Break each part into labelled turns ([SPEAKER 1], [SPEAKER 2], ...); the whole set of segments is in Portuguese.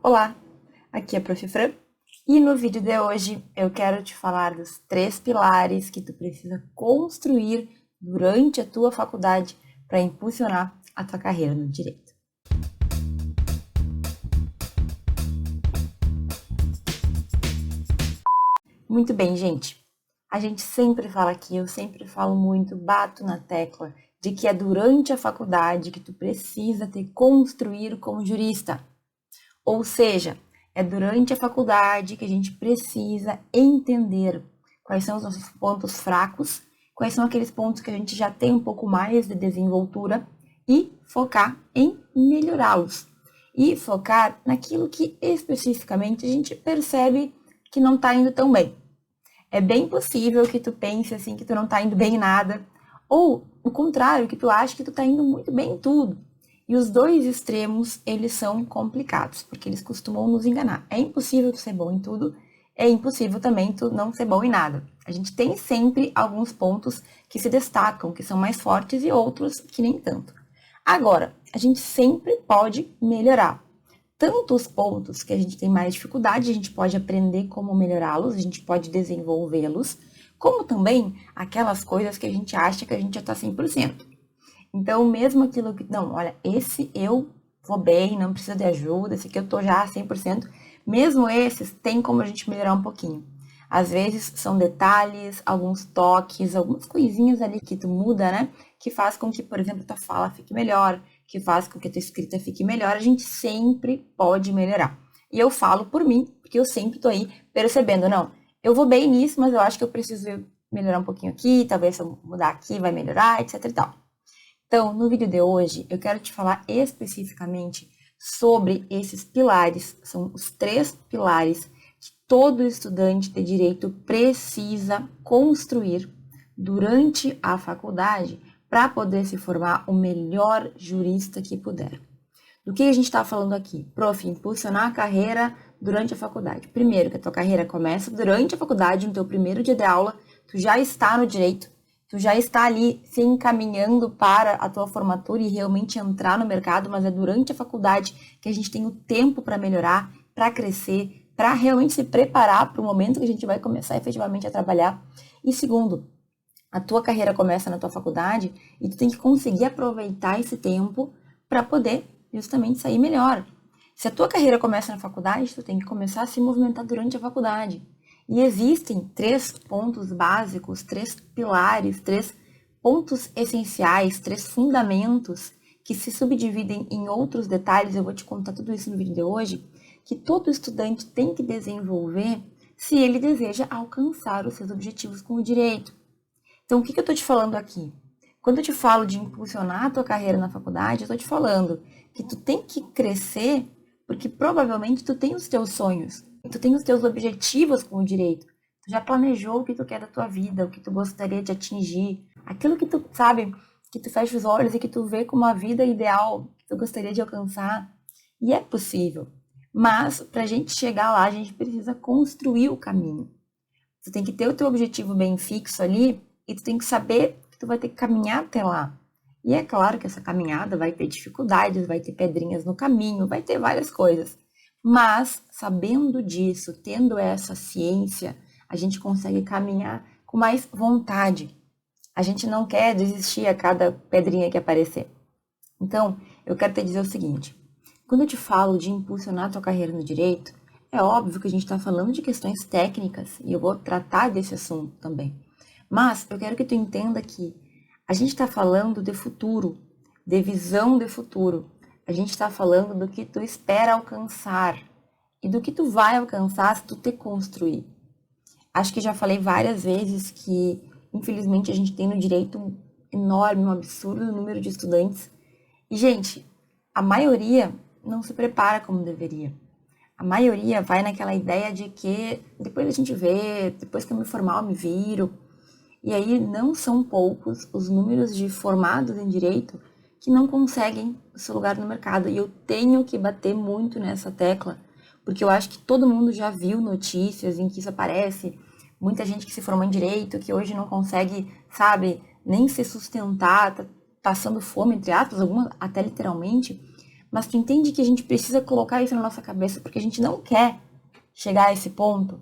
[SPEAKER 1] Olá, aqui é a Prof. Fran e no vídeo de hoje eu quero te falar dos 3 pilares que tu precisa construir durante a tua faculdade para impulsionar a tua carreira no direito. Muito bem, gente. A gente sempre fala aqui, eu sempre falo muito, bato na tecla de que é durante a faculdade que tu precisa te construir como jurista. Ou seja, é durante a faculdade que a gente precisa entender quais são os nossos pontos fracos, quais são aqueles pontos que a gente já tem um pouco mais de desenvoltura e focar em melhorá-los. E focar naquilo que especificamente a gente percebe que não está indo tão bem. É bem possível que tu pense assim que tu não está indo bem em nada, ou o contrário, que tu acha que tu está indo muito bem em tudo. E os dois extremos, eles são complicados, porque eles costumam nos enganar. É impossível tu ser bom em tudo, é impossível também tu não ser bom em nada. A gente tem sempre alguns pontos que se destacam, que são mais fortes e outros que nem tanto. Agora, a gente sempre pode melhorar. Tanto os pontos que a gente tem mais dificuldade, a gente pode aprender como melhorá-los, a gente pode desenvolvê-los, como também aquelas coisas que a gente acha que a gente já está 100%. Então, mesmo aquilo que, não, olha, esse eu vou bem, não precisa de ajuda, esse aqui eu tô já 100%, mesmo esses, tem como a gente melhorar um pouquinho. Às vezes, são detalhes, alguns toques, algumas coisinhas ali que tu muda, né? Que faz com que, por exemplo, tua fala fique melhor, que faz com que a tua escrita fique melhor, a gente sempre pode melhorar. E eu falo por mim, porque eu sempre tô aí percebendo, não, eu vou bem nisso, mas eu acho que eu preciso melhorar um pouquinho aqui, talvez se eu mudar aqui vai melhorar, etc e tal. Então, no vídeo de hoje, eu quero te falar especificamente sobre esses pilares, são os 3 pilares que todo estudante de direito precisa construir durante a faculdade para poder se formar o melhor jurista que puder. Do que a gente está falando aqui? Prof, impulsionar a carreira durante a faculdade. Primeiro, que a tua carreira começa durante a faculdade, no teu primeiro dia de aula, tu já está no direito, tu já está ali se encaminhando para a tua formatura e realmente entrar no mercado, mas é durante a faculdade que a gente tem o tempo para melhorar, para crescer, para realmente se preparar para o momento que a gente vai começar efetivamente a trabalhar. E segundo, a tua carreira começa na tua faculdade e tu tem que conseguir aproveitar esse tempo para poder justamente sair melhor. Se a tua carreira começa na faculdade, tu tem que começar a se movimentar durante a faculdade. E existem 3 pontos básicos, 3 pilares, 3 pontos essenciais, 3 fundamentos que se subdividem em outros detalhes, eu vou te contar tudo isso no vídeo de hoje, que todo estudante tem que desenvolver se ele deseja alcançar os seus objetivos com o direito. Então, o que eu estou te falando aqui? Quando eu te falo de impulsionar a tua carreira na faculdade, eu estou te falando que tu tem que crescer porque provavelmente tu tem os teus sonhos, tu tem os teus objetivos com o direito. Tu já planejou o que tu quer da tua vida, o que tu gostaria de atingir, aquilo que tu sabe, que tu fecha os olhos e que tu vê como a vida ideal que tu gostaria de alcançar. E é possível. Mas para a gente chegar lá, a gente precisa construir o caminho. Tu tem que ter o teu objetivo bem fixo ali e tu tem que saber que tu vai ter que caminhar até lá. E é claro que essa caminhada vai ter dificuldades, vai ter pedrinhas no caminho, vai ter várias coisas. Mas, sabendo disso, tendo essa ciência, a gente consegue caminhar com mais vontade. A gente não quer desistir a cada pedrinha que aparecer. Então, eu quero te dizer o seguinte. Quando eu te falo de impulsionar a tua carreira no direito, é óbvio que a gente está falando de questões técnicas e eu vou tratar desse assunto também. Mas eu quero que tu entenda que a gente está falando de futuro, de visão de futuro. A gente está falando do que tu espera alcançar e do que tu vai alcançar se tu te construir. Acho que já falei várias vezes que, infelizmente, a gente tem no direito um enorme, um absurdo número de estudantes. E, gente, a maioria não se prepara como deveria. A maioria vai naquela ideia de que depois a gente vê, depois que eu me formar eu me viro. E aí não são poucos os números de formados em direito que não conseguem o seu lugar no mercado. E eu tenho que bater muito nessa tecla, porque eu acho que todo mundo já viu notícias em que isso aparece. Muita gente que se formou em direito, que hoje não consegue, sabe, nem se sustentar, tá passando fome, entre aspas, algumas até literalmente. mas tu entende que a gente precisa colocar isso na nossa cabeça porque a gente não quer chegar a esse ponto.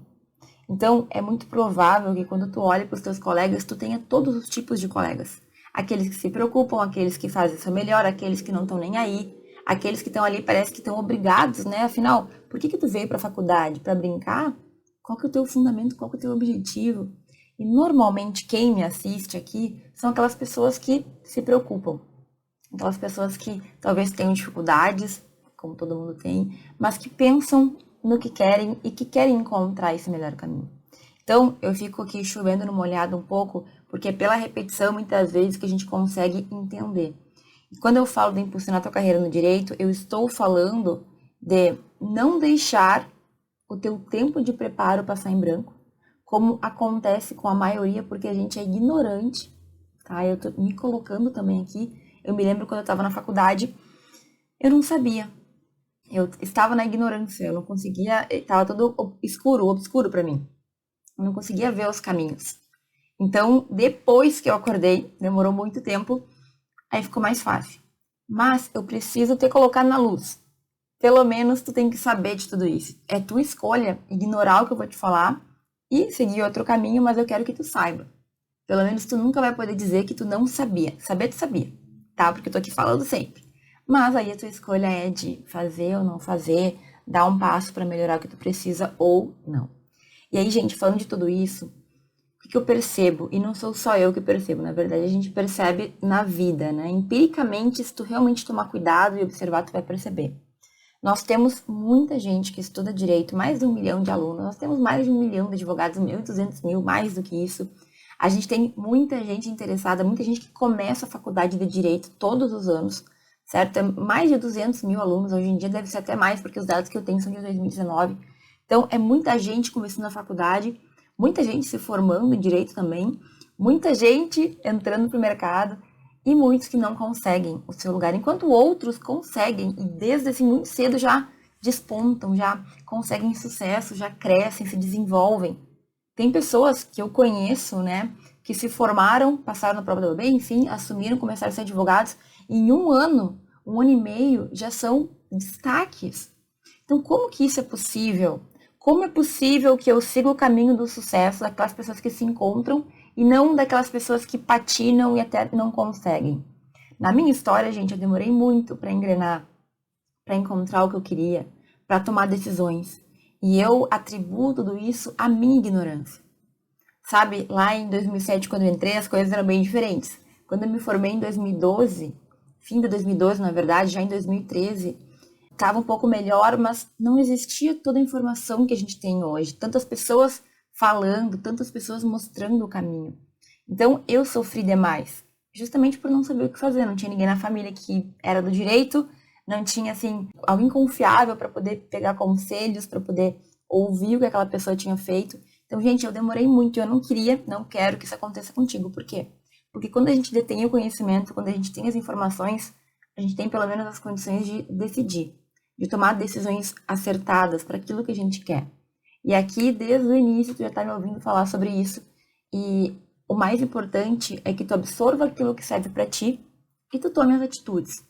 [SPEAKER 1] Então, é muito provável que quando tu olha para os teus colegas, tu tenha todos os tipos de colegas. Aqueles que se preocupam, aqueles que fazem o seu melhor, aqueles que não estão nem aí, aqueles que estão ali parece que estão obrigados, né? Afinal, por que tu veio para a faculdade? Para brincar? Qual que é o teu fundamento? Qual que é o teu objetivo? E normalmente quem me assiste aqui são aquelas pessoas que se preocupam. Aquelas pessoas que talvez tenham dificuldades, como todo mundo tem, mas que pensam no que querem e que querem encontrar esse melhor caminho. Então, eu fico aqui chovendo no molhado um pouco, porque é pela repetição, muitas vezes, que a gente consegue entender. E quando eu falo de impulsionar a tua carreira no direito, eu estou falando de não deixar o teu tempo de preparo passar em branco, como acontece com a maioria, porque a gente é ignorante, tá? Eu tô me colocando também aqui. Eu me lembro quando eu estava na faculdade, eu não sabia. Eu estava na ignorância, eu não conseguia, estava tudo escuro, obscuro para mim. Eu não conseguia ver os caminhos. Então, depois que eu acordei, demorou muito tempo, aí ficou mais fácil. Mas eu preciso ter colocado na luz. Pelo menos tu tem que saber de tudo isso. É tua escolha ignorar o que eu vou te falar e seguir outro caminho, mas eu quero que tu saiba. Pelo menos tu nunca vai poder dizer que tu não sabia. Saber tu sabia, tá? Porque eu tô aqui falando sempre. Mas aí a tua escolha é de fazer ou não fazer, dar um passo para melhorar o que tu precisa ou não. E aí, gente, falando de tudo isso, o que eu percebo, e não sou só eu que percebo, na verdade, a gente percebe na vida, né? Empiricamente, se tu realmente tomar cuidado e observar, tu vai perceber. Nós temos muita gente que estuda direito, mais de 1 milhão de alunos, nós temos mais de 1 milhão de advogados, 1.200.000, mais do que isso. A gente tem muita gente interessada, muita gente que começa a faculdade de direito todos os anos, certo? É mais de 200.000 alunos, hoje em dia deve ser até mais, porque os dados que eu tenho são de 2019. Então, é muita gente começando a faculdade, muita gente se formando em direito também, muita gente entrando para o mercado e muitos que não conseguem o seu lugar, enquanto outros conseguem e desde assim muito cedo já despontam, já conseguem sucesso, já crescem, se desenvolvem. Tem pessoas que eu conheço, né, que se formaram, passaram na prova da OAB, enfim, assumiram, começaram a ser advogados, e em 1 ano e meio, já são destaques. Então, como que isso é possível? Como é possível que eu siga o caminho do sucesso daquelas pessoas que se encontram e não daquelas pessoas que patinam e até não conseguem? Na minha história, gente, eu demorei muito para engrenar, para encontrar o que eu queria, para tomar decisões. E eu atribuo tudo isso à minha ignorância. Sabe, lá em 2007, quando eu entrei, as coisas eram bem diferentes. Quando eu me formei em 2012, fim de 2012, na verdade, já em 2013, estava um pouco melhor, mas não existia toda a informação que a gente tem hoje. Tantas pessoas falando, tantas pessoas mostrando o caminho. Então, eu sofri demais, justamente por não saber o que fazer. Não tinha ninguém na família que era do direito, não tinha, assim, alguém confiável para poder pegar conselhos, para poder ouvir o que aquela pessoa tinha feito. Então, gente, eu demorei muito, eu não queria, não quero que isso aconteça contigo. Por quê? Porque quando a gente detém o conhecimento, quando a gente tem as informações, a gente tem pelo menos as condições de decidir, de tomar decisões acertadas para aquilo que a gente quer. E aqui, desde o início, tu já está me ouvindo falar sobre isso. E o mais importante é que tu absorva aquilo que serve para ti e tu tome as atitudes.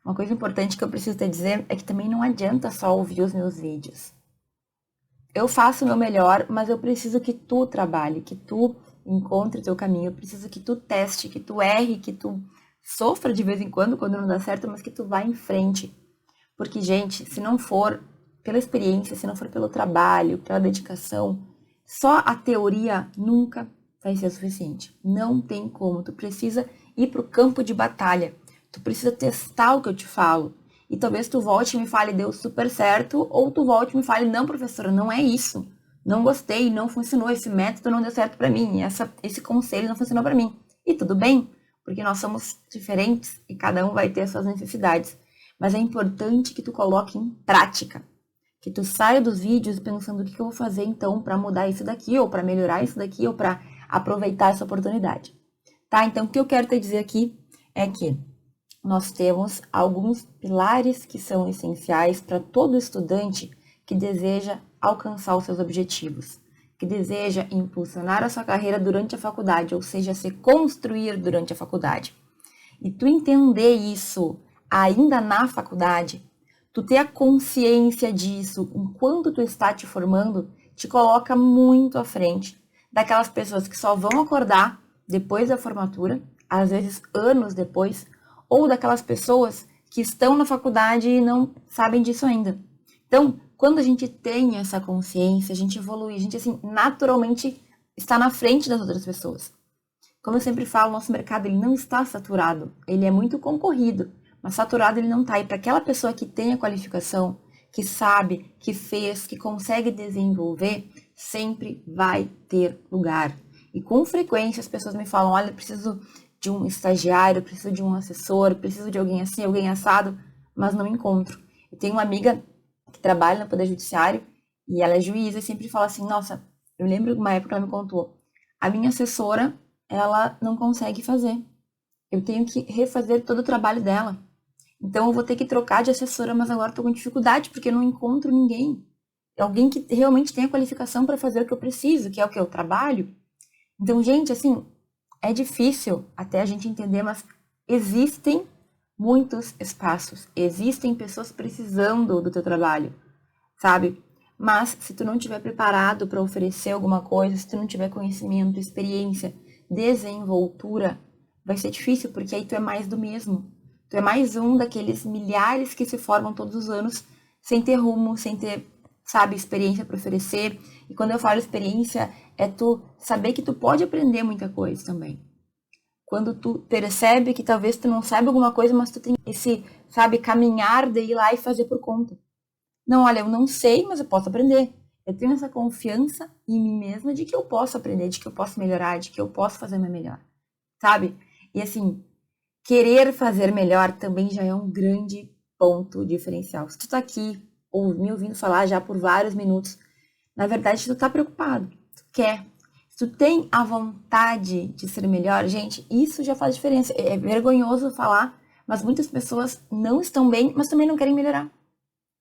[SPEAKER 1] Uma coisa importante que eu preciso te dizer é que também não adianta só ouvir os meus vídeos. Eu faço o meu melhor, mas eu preciso que tu trabalhe, que tu encontre o teu caminho. Eu preciso que tu teste, que tu erre, que tu sofra de vez em quando não dá certo, mas que tu vá em frente. Porque, gente, se não for pela experiência, se não for pelo trabalho, pela dedicação, só a teoria nunca vai ser suficiente. Não tem como. Tu precisa ir para o campo de batalha. Tu precisa testar o que eu te falo. E talvez tu volte e me fale, deu super certo, ou tu volte e me fale, não, professora, não é isso. Não gostei, não funcionou, esse método não deu certo para mim, esse conselho não funcionou para mim. E tudo bem, porque nós somos diferentes e cada um vai ter as suas necessidades. Mas é importante que tu coloque em prática. Que tu saia dos vídeos pensando o que eu vou fazer então para mudar isso daqui, ou para melhorar isso daqui, ou para aproveitar essa oportunidade. Tá? Então, o que eu quero te dizer aqui é que nós temos alguns pilares que são essenciais para todo estudante que deseja alcançar os seus objetivos, que deseja impulsionar a sua carreira durante a faculdade, ou seja, se construir durante a faculdade. E tu entender isso, ainda na faculdade, tu ter a consciência disso, enquanto tu está te formando, te coloca muito à frente daquelas pessoas que só vão acordar depois da formatura, às vezes anos depois, ou daquelas pessoas que estão na faculdade e não sabem disso ainda. Então, quando a gente tem essa consciência, a gente evolui, a gente, assim, naturalmente está na frente das outras pessoas. Como eu sempre falo, nosso mercado ele não está saturado, ele é muito concorrido, mas saturado ele não está. E para aquela pessoa que tem a qualificação, que sabe, que fez, que consegue desenvolver, sempre vai ter lugar. E com frequência as pessoas me falam, olha, eu preciso de um estagiário, eu preciso de um assessor, eu preciso de alguém assim, alguém assado, mas não encontro. Eu tenho uma amiga que trabalha no Poder Judiciário e ela é juíza e sempre fala assim, nossa, eu lembro uma época que ela me contou, a minha assessora, ela não consegue fazer. Eu tenho que refazer todo o trabalho dela. Então eu vou ter que trocar de assessora, mas agora estou com dificuldade porque eu não encontro ninguém. Alguém que realmente tenha qualificação para fazer o que eu preciso, que é o que eu trabalho. Então, gente, assim, é difícil até a gente entender, mas existem muitos espaços, existem pessoas precisando do teu trabalho, sabe? Mas se tu não estiver preparado para oferecer alguma coisa, se tu não tiver conhecimento, experiência, desenvoltura, vai ser difícil, porque aí tu é mais do mesmo. Tu é mais um daqueles milhares que se formam todos os anos sem ter rumo, sem ter, sabe, experiência para oferecer. E quando eu falo experiência, é tu saber que tu pode aprender muita coisa também. Quando tu percebe que talvez tu não saiba alguma coisa, mas tu tem esse, sabe, caminhar de ir lá e fazer por conta. Não, olha, eu não sei, mas eu posso aprender. Eu tenho essa confiança em mim mesma de que eu posso aprender, de que eu posso melhorar, de que eu posso fazer meu melhor, sabe? E assim, querer fazer melhor também já é um grande ponto diferencial. Se tu tá aqui ou me ouvindo falar já por vários minutos, na verdade tu tá preocupado, tu quer. Se tu tem a vontade de ser melhor, gente, isso já faz diferença. É vergonhoso falar, mas muitas pessoas não estão bem, mas também não querem melhorar.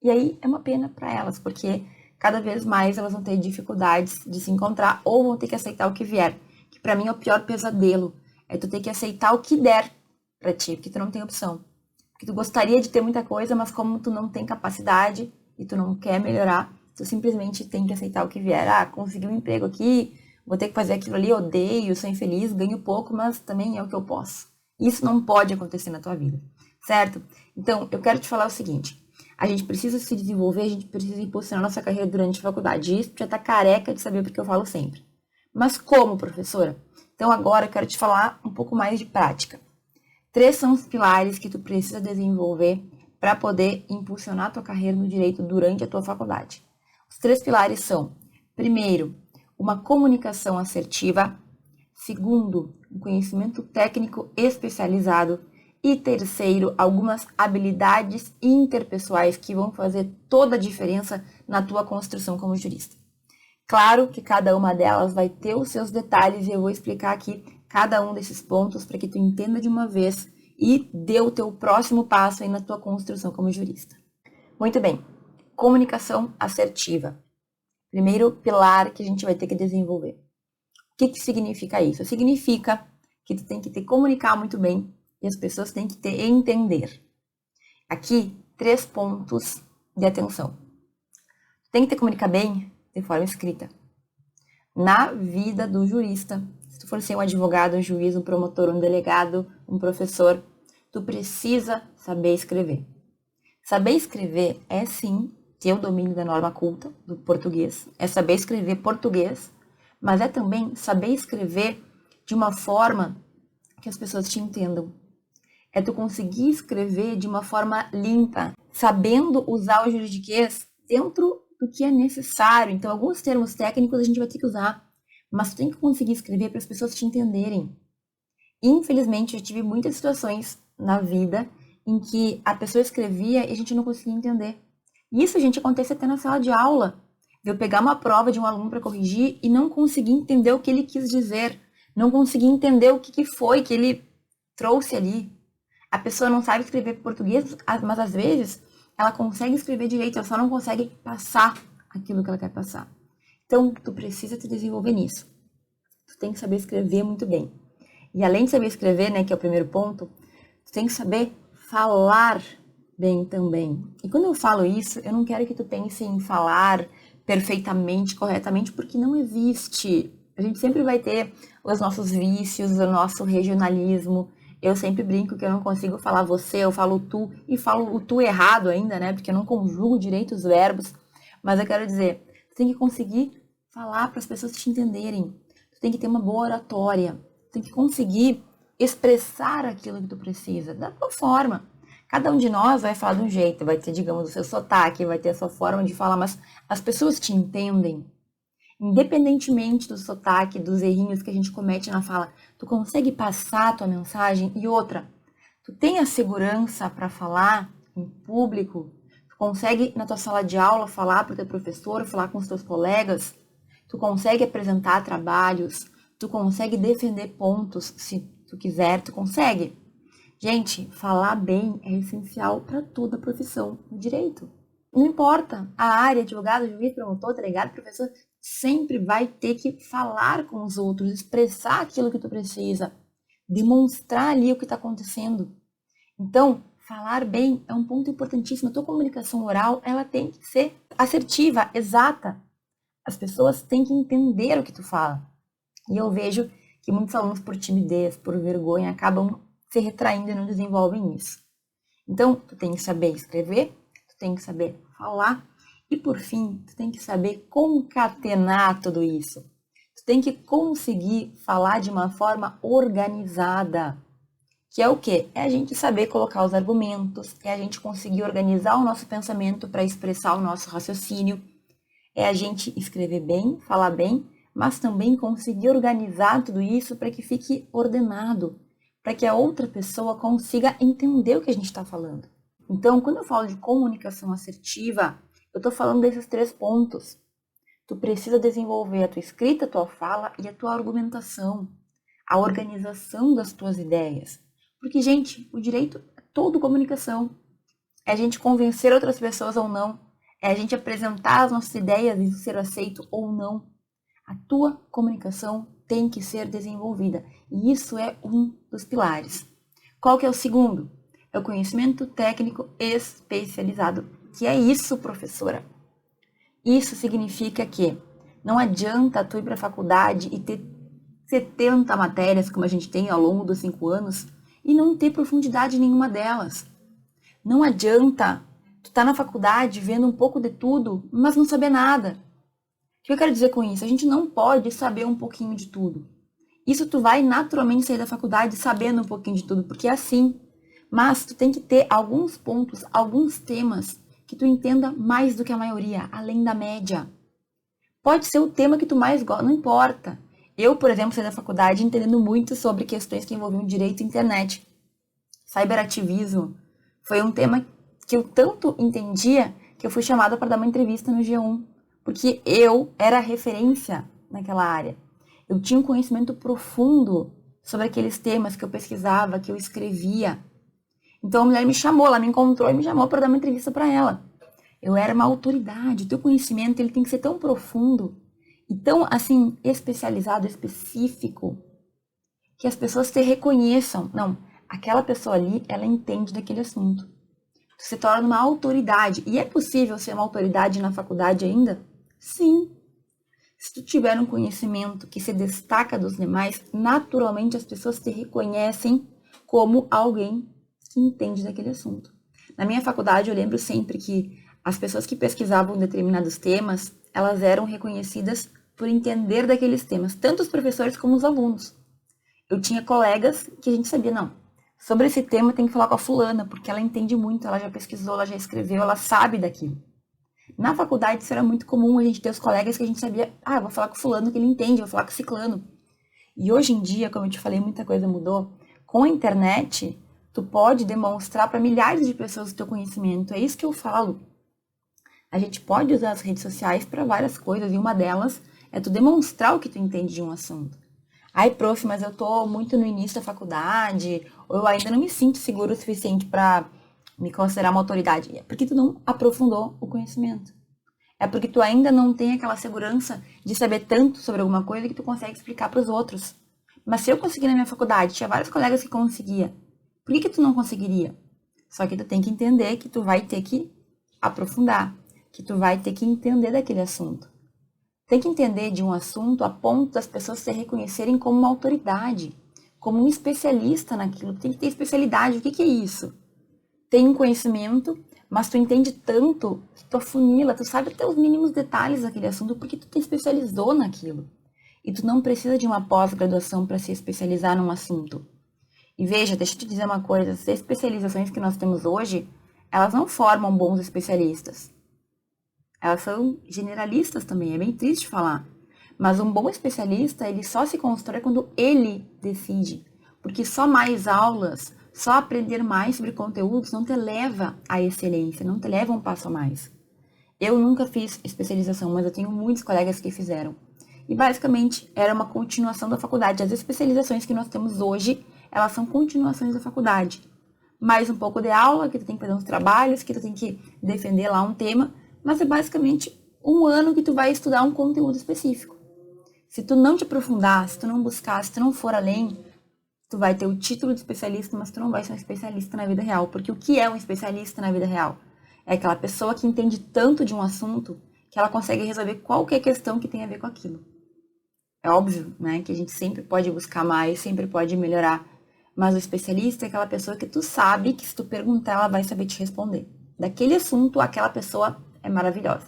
[SPEAKER 1] E aí é uma pena para elas, porque cada vez mais elas vão ter dificuldades de se encontrar ou vão ter que aceitar o que vier. Que para mim é o pior pesadelo. É tu ter que aceitar o que der para ti, porque tu não tem opção. Porque tu gostaria de ter muita coisa, mas como tu não tem capacidade e tu não quer melhorar, tu simplesmente tem que aceitar o que vier. Ah, consegui um emprego aqui, vou ter que fazer aquilo ali, odeio, sou infeliz, ganho pouco, mas também é o que eu posso. Isso não pode acontecer na tua vida, certo? Então, eu quero te falar o seguinte. A gente precisa se desenvolver, a gente precisa impulsionar nossa carreira durante a faculdade. Isso já tá careca de saber porque eu falo sempre. Mas como, professora? Então agora eu quero te falar um pouco mais de prática. 3 são os pilares que tu precisa desenvolver para poder impulsionar a tua carreira no direito durante a tua faculdade. Os 3 pilares são, primeiro, uma comunicação assertiva. Segundo, um conhecimento técnico especializado. E terceiro, algumas habilidades interpessoais que vão fazer toda a diferença na tua construção como jurista. Claro que cada uma delas vai ter os seus detalhes e eu vou explicar aqui cada um desses pontos para que tu entenda de uma vez e dê o teu próximo passo aí na tua construção como jurista. Muito bem, comunicação assertiva. Primeiro pilar que a gente vai ter que desenvolver. O que significa isso? Significa que tu tem que te comunicar muito bem e as pessoas têm que te entender. Aqui, 3 pontos de atenção. Tu tem que te comunicar bem de forma escrita. Na vida do jurista, se tu for ser um advogado, um juiz, um promotor, um delegado, um professor, tu precisa saber escrever. Saber escrever é sim ter o domínio da norma culta, do português, é saber escrever português, mas é também saber escrever de uma forma que as pessoas te entendam. É tu conseguir escrever de uma forma limpa, sabendo usar o juridiquês dentro do que é necessário. Então, alguns termos técnicos a gente vai ter que usar, mas tu tem que conseguir escrever para as pessoas te entenderem. Infelizmente, eu tive muitas situações na vida em que a pessoa escrevia e a gente não conseguia entender. Isso, gente, acontece até na sala de aula. De eu pegar uma prova de um aluno para corrigir e não conseguir entender o que ele quis dizer, não conseguir entender o que foi que ele trouxe ali. A pessoa não sabe escrever português, mas às vezes ela consegue escrever direito, ela só não consegue passar aquilo que ela quer passar. Então, tu precisa te desenvolver nisso. Tu tem que saber escrever muito bem. E além de saber escrever, né, que é o primeiro ponto, tu tem que saber falar bem também. E quando eu falo isso, eu não quero que tu pense em falar perfeitamente, corretamente, porque não existe. A gente sempre vai ter os nossos vícios, o nosso regionalismo. Eu sempre brinco que eu não consigo falar você, eu falo tu, e falo o tu errado ainda, né? Porque eu não conjugo direito os verbos. Mas eu quero dizer, tu tem que conseguir falar para as pessoas te entenderem. Tu tem que ter uma boa oratória. Tu tem que conseguir expressar aquilo que tu precisa, da tua forma. Cada um de nós vai falar de um jeito, vai ter, digamos, o seu sotaque, vai ter a sua forma de falar, mas as pessoas te entendem. Independentemente do sotaque, dos errinhos que a gente comete na fala, tu consegue passar a tua mensagem? E outra, tu tem a segurança para falar em público? Tu consegue na tua sala de aula falar para o teu professor, falar com os teus colegas? Tu consegue apresentar trabalhos? Tu consegue defender pontos se tu quiser? Tu consegue? Gente, falar bem é essencial para toda a profissão no direito. Não importa a área, advogado, juiz, promotor, delegado, professor, sempre vai ter que falar com os outros, expressar aquilo que tu precisa, demonstrar ali o que está acontecendo. Então, falar bem é um ponto importantíssimo. A tua comunicação oral, ela tem que ser assertiva, exata. As pessoas têm que entender o que tu fala. E eu vejo que muitos alunos, por timidez, por vergonha, acabam se retraindo e não desenvolvem isso. Então, tu tem que saber escrever, tu tem que saber falar e, por fim, tu tem que saber concatenar tudo isso. Tu tem que conseguir falar de uma forma organizada. Que é o quê? É a gente saber colocar os argumentos, é a gente conseguir organizar o nosso pensamento para expressar o nosso raciocínio, é a gente escrever bem, falar bem, mas também conseguir organizar tudo isso para que fique ordenado, para que a outra pessoa consiga entender o que a gente está falando. Então, quando eu falo de comunicação assertiva, eu estou falando desses 3 pontos. Tu precisa desenvolver a tua escrita, a tua fala e a tua argumentação, a organização das tuas ideias. Porque, gente, o direito é todo comunicação. É a gente convencer outras pessoas ou não. É a gente apresentar as nossas ideias e ser aceito ou não. A tua comunicação tem que ser desenvolvida. E isso é um dos pilares. Qual que é o segundo? É o conhecimento técnico especializado. Que é isso, professora? Isso significa que não adianta tu ir para a faculdade e ter 70 matérias, como a gente tem ao longo dos 5 anos, e não ter profundidade em nenhuma delas. Não adianta tu estar na faculdade vendo um pouco de tudo, mas não saber nada. O que eu quero dizer com isso? A gente não pode saber um pouquinho de tudo. Isso tu vai naturalmente sair da faculdade sabendo um pouquinho de tudo, porque é assim. Mas tu tem que ter alguns pontos, alguns temas que tu entenda mais do que a maioria, além da média. Pode ser o tema que tu mais gosta, não importa. Eu, por exemplo, saí da faculdade entendendo muito sobre questões que envolviam direito à internet. Cyberativismo foi um tema que eu tanto entendia que eu fui chamada para dar uma entrevista no G1, porque eu era referência naquela área. Eu tinha um conhecimento profundo sobre aqueles temas que eu pesquisava, que eu escrevia. Então a mulher me chamou, ela me encontrou e me chamou para dar uma entrevista para ela. Eu era uma autoridade, o teu conhecimento ele tem que ser tão profundo e tão assim especializado, específico, que as pessoas te reconheçam. Não, aquela pessoa ali, ela entende daquele assunto. Tu se torna uma autoridade. E é possível ser uma autoridade na faculdade ainda? Sim. Se tu tiver um conhecimento que se destaca dos demais, naturalmente as pessoas te reconhecem como alguém que entende daquele assunto. Na minha faculdade, eu lembro sempre que as pessoas que pesquisavam determinados temas, elas eram reconhecidas por entender daqueles temas, tanto os professores como os alunos. Eu tinha colegas que a gente sabia, não, sobre esse tema tem que falar com a fulana, porque ela entende muito, ela já pesquisou, ela já escreveu, ela sabe daquilo. Na faculdade isso era muito comum, a gente ter os colegas que a gente sabia, eu vou falar com fulano que ele entende, vou falar com ciclano. E hoje em dia, como eu te falei, muita coisa mudou. Com a internet, tu pode demonstrar para milhares de pessoas o teu conhecimento. É isso que eu falo. A gente pode usar as redes sociais para várias coisas, e uma delas é tu demonstrar o que tu entende de um assunto. Ai, prof, mas eu tô muito no início da faculdade, ou eu ainda não me sinto seguro o suficiente para me considerar uma autoridade. É porque tu não aprofundou o conhecimento. É porque tu ainda não tem aquela segurança de saber tanto sobre alguma coisa que tu consegue explicar para os outros. Mas se eu conseguir na minha faculdade, tinha vários colegas que conseguia. Por que tu não conseguiria? Só que tu tem que entender que tu vai ter que aprofundar, que tu vai ter que entender daquele assunto. Tem que entender de um assunto a ponto das pessoas se reconhecerem como uma autoridade, como um especialista naquilo. Tem que ter especialidade. O que é isso? Tem um conhecimento, mas tu entende tanto que tu afunila, tu sabe até os mínimos detalhes daquele assunto porque tu te especializou naquilo. E tu não precisa de uma pós-graduação para se especializar num assunto. E veja, deixa eu te dizer uma coisa, as especializações que nós temos hoje, elas não formam bons especialistas. Elas são generalistas também, é bem triste falar. Mas um bom especialista, ele só se constrói quando ele decide. Porque só mais aulas, só aprender mais sobre conteúdos não te leva à excelência, não te leva um passo a mais. Eu nunca fiz especialização, mas eu tenho muitos colegas que fizeram. E basicamente era uma continuação da faculdade. As especializações que nós temos hoje, elas são continuações da faculdade. Mais um pouco de aula, que tu tem que fazer uns trabalhos, que tu tem que defender lá um tema, mas é basicamente um ano que tu vai estudar um conteúdo específico. Se tu não te aprofundar, se tu não buscar, se tu não for além, tu vai ter o título de especialista, mas tu não vai ser um especialista na vida real. Porque o que é um especialista na vida real? É aquela pessoa que entende tanto de um assunto que ela consegue resolver qualquer questão que tenha a ver com aquilo. É óbvio, né, que a gente sempre pode buscar mais, sempre pode melhorar. Mas o especialista é aquela pessoa que tu sabe que se tu perguntar, ela vai saber te responder. Daquele assunto, aquela pessoa é maravilhosa.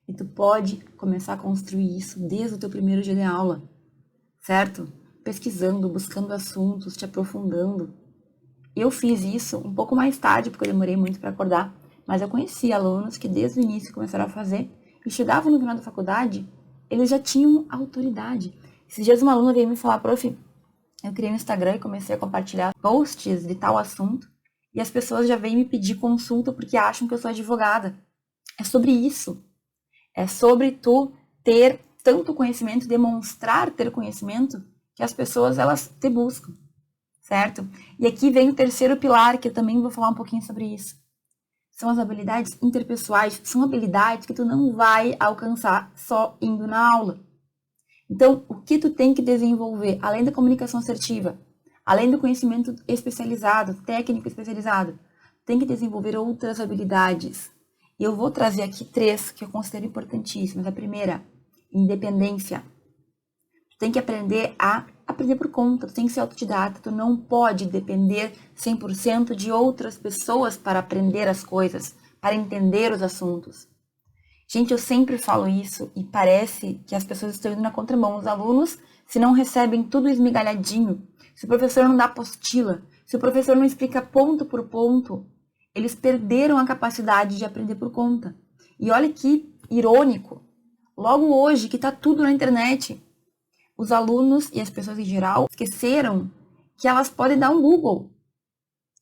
[SPEAKER 1] E tu pode começar a construir isso desde o teu primeiro dia de aula, certo? Pesquisando, buscando assuntos, te aprofundando. Eu fiz isso um pouco mais tarde, porque eu demorei muito para acordar, mas eu conheci alunos que desde o início começaram a fazer e chegavam no final da faculdade, eles já tinham autoridade. Esses dias uma aluna veio me falar, prof, eu criei um Instagram e comecei a compartilhar posts de tal assunto e as pessoas já vêm me pedir consulta porque acham que eu sou advogada. É sobre isso. É sobre tu ter tanto conhecimento, demonstrar ter conhecimento, que as pessoas elas te buscam, certo? E aqui vem o terceiro pilar, que eu também vou falar um pouquinho sobre isso. São as habilidades interpessoais, são habilidades que tu não vai alcançar só indo na aula. Então, o que tu tem que desenvolver, além da comunicação assertiva, além do conhecimento especializado, técnico especializado, tem que desenvolver outras habilidades. E eu vou trazer aqui 3 que eu considero importantíssimas. A primeira, independência. Tu tem que aprender a aprender por conta, tu tem que ser autodidata, tu não pode depender 100% de outras pessoas para aprender as coisas, para entender os assuntos. Gente, eu sempre falo isso e parece que as pessoas estão indo na contramão. Os alunos, se não recebem tudo esmigalhadinho, se o professor não dá apostila, se o professor não explica ponto por ponto, eles perderam a capacidade de aprender por conta. E olha que irônico. Logo hoje, que está tudo na internet, os alunos e as pessoas em geral esqueceram que elas podem dar um Google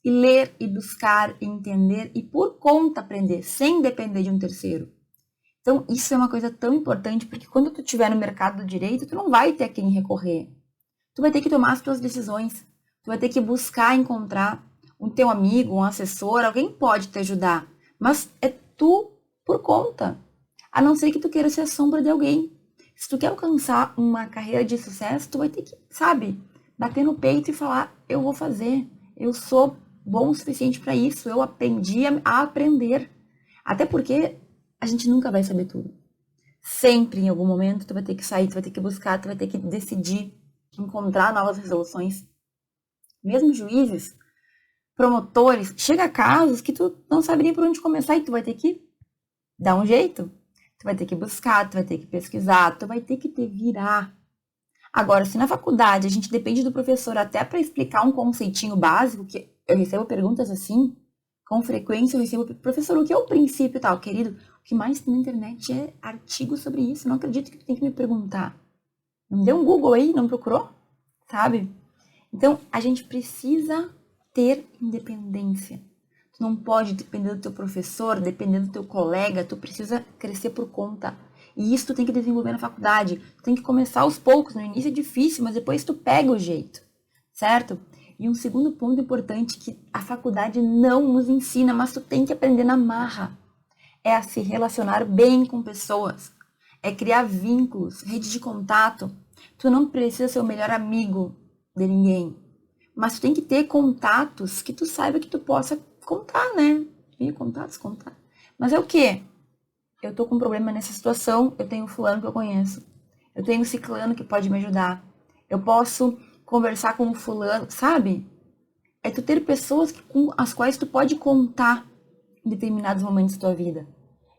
[SPEAKER 1] e ler e buscar e entender e por conta aprender, sem depender de um terceiro. Então, isso é uma coisa tão importante, porque quando tu estiver no mercado do direito, tu não vai ter a quem recorrer. Tu vai ter que tomar as tuas decisões. Tu vai ter que buscar encontrar um teu amigo, um assessor, alguém pode te ajudar. Mas é tu por conta. A não ser que tu queira ser a sombra de alguém. Se tu quer alcançar uma carreira de sucesso, tu vai ter que, sabe, bater no peito e falar, eu vou fazer. Eu sou bom o suficiente para isso. Eu aprendi a aprender. Até porque a gente nunca vai saber tudo. Sempre, em algum momento, tu vai ter que sair, tu vai ter que buscar, tu vai ter que decidir, encontrar novas resoluções. Mesmo juízes, promotores, chega a casos que tu não saberia por onde começar e tu vai ter que dar um jeito. Tu vai ter que buscar, tu vai ter que pesquisar, tu vai ter que te virar. Agora, se na faculdade a gente depende do professor até para explicar um conceitinho básico, que eu recebo perguntas assim, com frequência eu recebo, professor, o que é o princípio tal? Querido, o que mais tem na internet é artigo sobre isso. Não acredito que tu tem que me perguntar. Não deu um Google aí, não procurou? Sabe? Então, a gente precisa ter independência. Tu não pode depender do teu professor, depender do teu colega, tu precisa crescer por conta. E isso tu tem que desenvolver na faculdade. Tu tem que começar aos poucos, no início é difícil, mas depois tu pega o jeito, certo? E um segundo ponto importante que a faculdade não nos ensina, mas tu tem que aprender na marra, é a se relacionar bem com pessoas, é criar vínculos, rede de contato. Tu não precisa ser o melhor amigo de ninguém, mas tu tem que ter contatos que tu saiba que tu possa contar, né? Ia contar, descontar. Mas é o quê? Eu tô com um problema nessa situação, eu tenho fulano que eu conheço. Eu tenho ciclano que pode me ajudar. Eu posso conversar com o fulano, sabe? É tu ter pessoas com as quais tu pode contar em determinados momentos da tua vida.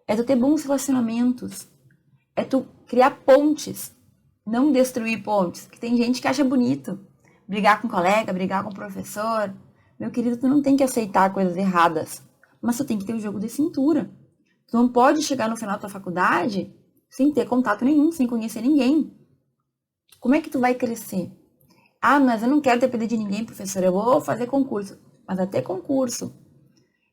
[SPEAKER 1] É tu ter bons relacionamentos. É tu criar pontes, não destruir pontes. Que tem gente que acha bonito brigar com um colega, brigar com um professor. Meu querido, tu não tem que aceitar coisas erradas, mas tu tem que ter o jogo de cintura. Tu não pode chegar no final da tua faculdade sem ter contato nenhum, sem conhecer ninguém. Como é que tu vai crescer? Ah, mas eu não quero depender de ninguém, professor, eu vou fazer concurso. Mas até concurso.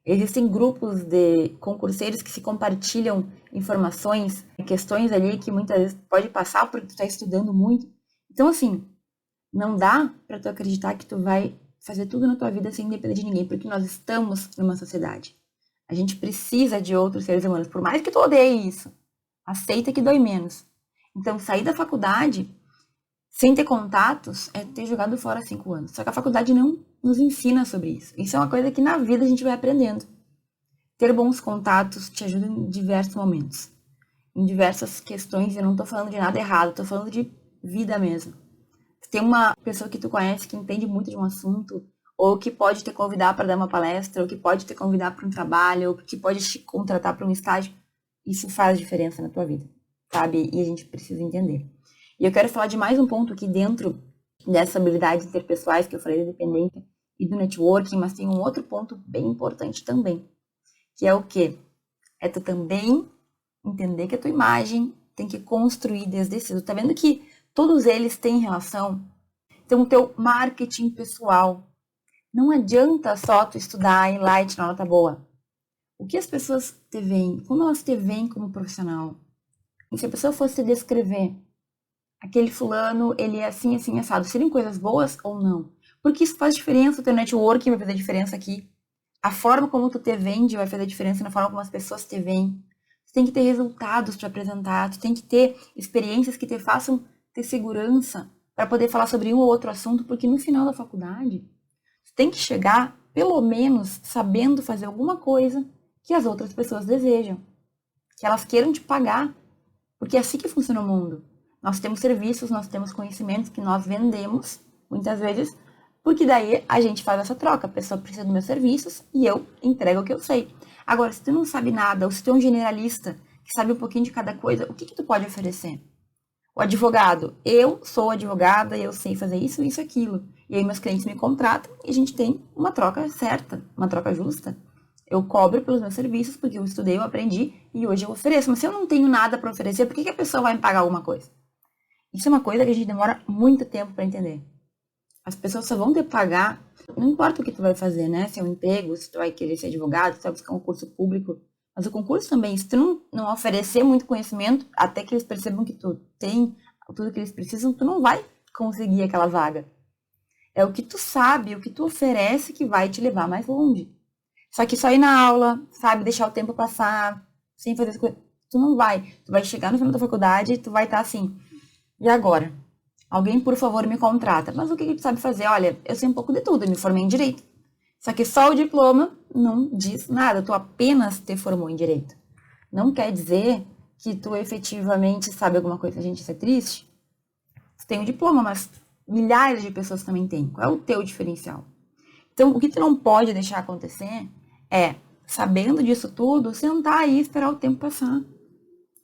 [SPEAKER 1] Existem grupos de concurseiros que se compartilham informações, questões ali que muitas vezes pode passar porque tu está estudando muito. Então, assim, não dá para tu acreditar que tu vai fazer tudo na tua vida sem depender de ninguém, porque nós estamos numa sociedade. A gente precisa de outros seres humanos, por mais que tu odeie isso. Aceita que dói menos. Então, sair da faculdade sem ter contatos é ter jogado fora 5 anos. Só que a faculdade não nos ensina sobre isso. Isso é uma coisa que na vida a gente vai aprendendo. Ter bons contatos te ajuda em diversos momentos. Em diversas questões, eu não tô falando de nada errado, tô falando de vida mesmo. Tem uma pessoa que tu conhece que entende muito de um assunto, ou que pode te convidar para dar uma palestra, ou que pode te convidar para um trabalho, ou que pode te contratar para um estágio. Isso faz diferença na tua vida, sabe? E a gente precisa entender. E eu quero falar de mais um ponto aqui dentro dessa habilidade interpessoais que eu falei da dependência e do networking, mas tem um outro ponto bem importante também, que é o quê? É tu também entender que a tua imagem tem que construir desde cedo. Tá vendo que todos eles têm relação? Então, o teu marketing pessoal. Não adianta só tu estudar e ir lá e tirar nota boa. O que as pessoas te veem? Como elas te veem como profissional? E se a pessoa fosse te descrever, aquele fulano, ele é assim, assim, assado, seriam coisas boas ou não? Porque isso faz diferença, o teu networking vai fazer diferença aqui. A forma como tu te vende vai fazer diferença na forma como as pessoas te veem. Tu tem que ter resultados para apresentar, tu tem que ter experiências que te façam ter segurança para poder falar sobre um ou outro assunto, porque no final da faculdade, tu tem que chegar, pelo menos, sabendo fazer alguma coisa que as outras pessoas desejam, que elas queiram te pagar, porque é assim que funciona o mundo. Nós temos serviços, nós temos conhecimentos que nós vendemos, muitas vezes, porque daí a gente faz essa troca. A pessoa precisa dos meus serviços e eu entrego o que eu sei. Agora, se tu não sabe nada, ou se tu é um generalista que sabe um pouquinho de cada coisa, o que tu pode oferecer? O advogado, eu sou advogada, eu sei fazer isso, isso, aquilo. E aí meus clientes me contratam e a gente tem uma troca certa, uma troca justa. Eu cobro pelos meus serviços porque eu estudei, eu aprendi e hoje eu ofereço. Mas se eu não tenho nada para oferecer, por que a pessoa vai me pagar alguma coisa? Isso é uma coisa que a gente demora muito tempo para entender. As pessoas só vão te pagar, não importa o que tu vai fazer, né? Se é um emprego, se tu vai querer ser advogado, se tu vai buscar um curso público. Mas o concurso também, se tu não oferecer muito conhecimento, até que eles percebam que tu tem tudo que eles precisam, tu não vai conseguir aquela vaga. É o que tu sabe, o que tu oferece que vai te levar mais longe. Só que só ir na aula, sabe, deixar o tempo passar, sem fazer as coisas, tu não vai. Tu vai chegar no final da faculdade e tu vai estar assim, e agora? Alguém, por favor, me contrata. Mas o que tu sabe fazer? Olha, eu sei um pouco de tudo, eu me formei em Direito. Só que só o diploma não diz nada, tu apenas te formou em Direito. Não quer dizer que tu efetivamente sabe alguma coisa. Gente, isso é triste. Tu tem um diploma, mas milhares de pessoas também têm. Qual é o teu diferencial? Então, o que tu não pode deixar acontecer é, sabendo disso tudo, sentar aí e esperar o tempo passar.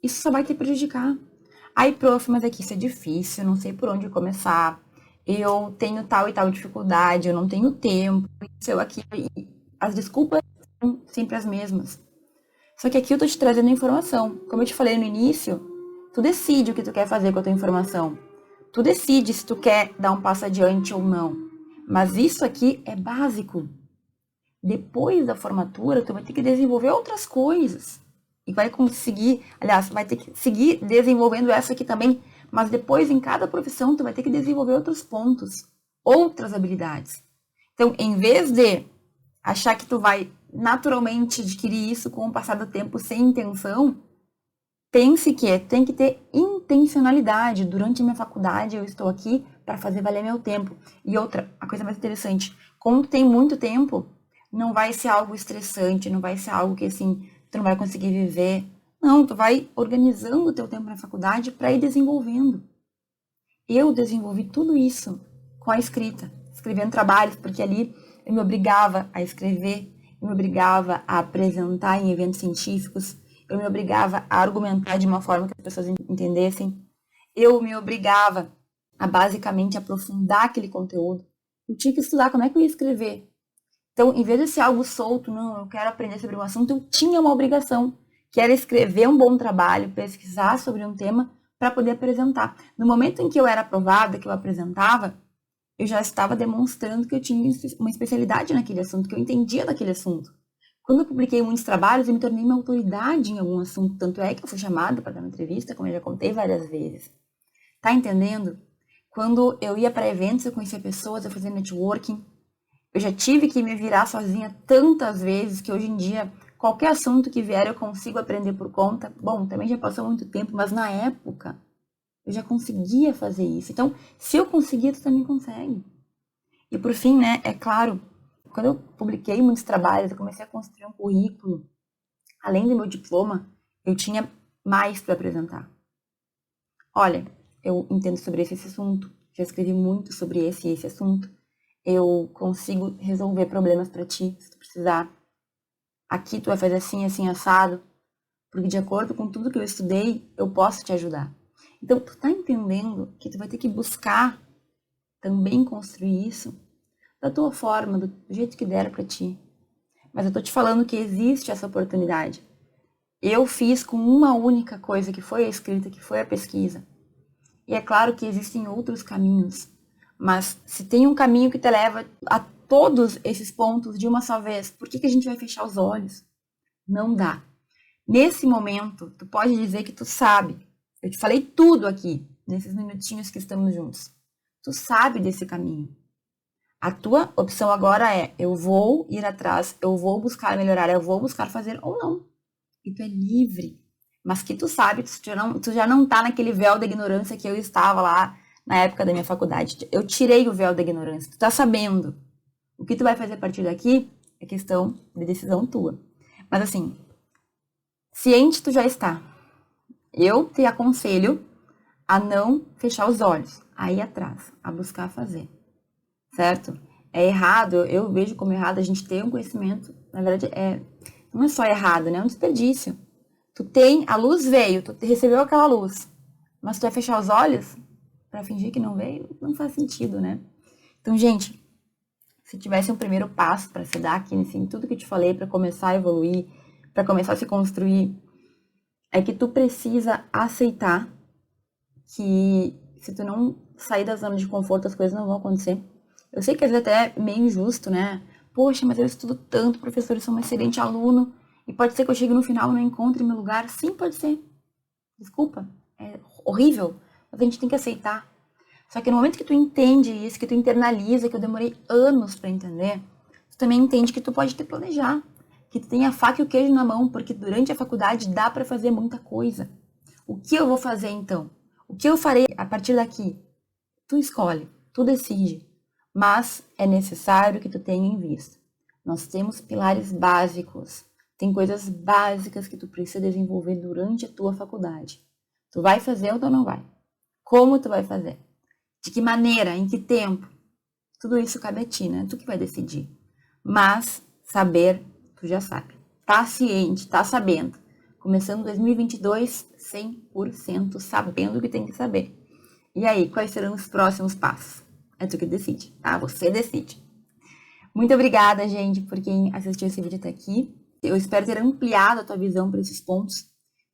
[SPEAKER 1] Isso só vai te prejudicar. Aí, prof, mas aqui isso é difícil, eu não sei por onde começar. Eu tenho tal e tal dificuldade, eu não tenho tempo, isso, eu aqui. E as desculpas são sempre as mesmas. Só que aqui eu tô te trazendo informação. Como eu te falei no início, tu decide o que tu quer fazer com a tua informação. Tu decide se tu quer dar um passo adiante ou não. Mas isso aqui é básico. Depois da formatura, tu vai ter que desenvolver outras coisas. E vai conseguir, aliás, vai ter que seguir desenvolvendo essa aqui também. Mas depois, em cada profissão, tu vai ter que desenvolver outros pontos, outras habilidades. Então, em vez de achar que tu vai naturalmente adquirir isso com o passar do tempo sem intenção, pense que tem que ter intencionalidade. Durante a minha faculdade, eu estou aqui para fazer valer meu tempo. E outra, a coisa mais interessante, quando tem muito tempo, Não vai ser algo estressante, não vai ser algo que, assim, tu não vai conseguir viver. Não, tu vai organizando o teu tempo na faculdade para ir desenvolvendo. Eu desenvolvi tudo isso com a escrita, escrevendo trabalhos, porque ali eu me obrigava a escrever, eu me obrigava a apresentar em eventos científicos, eu me obrigava a argumentar de uma forma que as pessoas entendessem, eu me obrigava a basicamente aprofundar aquele conteúdo. Eu tinha que estudar como é que eu ia escrever. Então, em vez de ser algo solto, não, eu quero aprender sobre um assunto, eu tinha uma obrigação, que era escrever um bom trabalho, pesquisar sobre um tema para poder apresentar. No momento em que eu era aprovada, que eu apresentava, eu já estava demonstrando que eu tinha uma especialidade naquele assunto, que eu entendia daquele assunto. Quando eu publiquei muitos trabalhos, eu me tornei uma autoridade em algum assunto, tanto é que eu fui chamada para dar uma entrevista, como eu já contei várias vezes. Tá entendendo? Quando eu ia para eventos, eu conhecia pessoas, eu fazia networking. Eu já tive que me virar sozinha tantas vezes que hoje em dia, qualquer assunto que vier, eu consigo aprender por conta. Bom, também já passou muito tempo, mas na época eu já conseguia fazer isso. Então, se eu conseguia, tu também consegue. E por fim, né, é claro, quando eu publiquei muitos trabalhos, eu comecei a construir um currículo. Além do meu diploma, eu tinha mais para apresentar. Olha, eu entendo sobre esse assunto, já escrevi muito sobre esse assunto. Eu consigo resolver problemas para ti, se tu precisar. Aqui tu vai fazer assim, assim, assado, porque de acordo com tudo que eu estudei, eu posso te ajudar. Então, tu tá entendendo que tu vai ter que buscar também construir isso da tua forma, do jeito que der para ti. Mas eu tô te falando que existe essa oportunidade. Eu fiz com uma única coisa, que foi a escrita, que foi a pesquisa. E é claro que existem outros caminhos, mas se tem um caminho que te leva a todos esses pontos de uma só vez, por que a gente vai fechar os olhos? Não dá. Nesse momento, tu pode dizer que tu sabe. Eu te falei tudo aqui, nesses minutinhos que estamos juntos. Tu sabe desse caminho. A tua opção agora é, eu vou ir atrás, eu vou buscar melhorar, eu vou buscar fazer ou não. E tu é livre. Mas que tu sabe, tu já não tá naquele véu da ignorância que eu estava lá na época da minha faculdade. Eu tirei o véu da ignorância. Tu tá sabendo. O que tu vai fazer a partir daqui é questão de decisão tua. Mas assim, ciente tu já está. Eu te aconselho a não fechar os olhos, a ir atrás, a buscar fazer. Certo? É errado, eu vejo como errado a gente ter um conhecimento. Na verdade, não é só errado, né? É um desperdício. Tu tem, a luz veio, tu recebeu aquela luz, mas tu vai fechar os olhos pra fingir que não veio? Não faz sentido, né? Então, gente, se tivesse um primeiro passo para se dar aqui, assim, tudo que eu te falei, para começar a evoluir, para começar a se construir, é que tu precisa aceitar que se tu não sair da zona de conforto, as coisas não vão acontecer. Eu sei que às vezes até é meio injusto, né? Poxa, mas eu estudo tanto, professor, eu sou um excelente aluno, e pode ser que eu chegue no final e não encontre meu lugar. Sim, pode ser. Desculpa, é horrível, mas a gente tem que aceitar. Só que no momento que tu entende isso, que tu internaliza, que eu demorei anos para entender, tu também entende que tu pode te planejar, que tu tem a faca e o queijo na mão, porque durante a faculdade dá para fazer muita coisa. O que eu vou fazer então? O que eu farei a partir daqui? Tu escolhe, tu decide, mas é necessário que tu tenha em vista. Nós temos pilares básicos, tem coisas básicas que tu precisa desenvolver durante a tua faculdade. Tu vai fazer ou tu não vai? Como tu vai fazer? De que maneira? Em que tempo? Tudo isso cabe a ti, né? Tu que vai decidir. Mas saber, tu já sabe. Tá ciente, tá sabendo. Começando 2022, 100% sabendo o que tem que saber. E aí, quais serão os próximos passos? É tu que decide, tá? Você decide. Muito obrigada, gente, por quem assistiu esse vídeo até aqui. Eu espero ter ampliado a tua visão para esses pontos.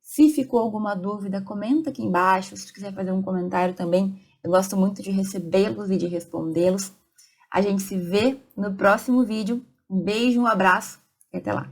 [SPEAKER 1] Se ficou alguma dúvida, comenta aqui embaixo. Se tu quiser fazer um comentário também, eu gosto muito de recebê-los e de respondê-los. A gente se vê no próximo vídeo. Um beijo, um abraço e até lá.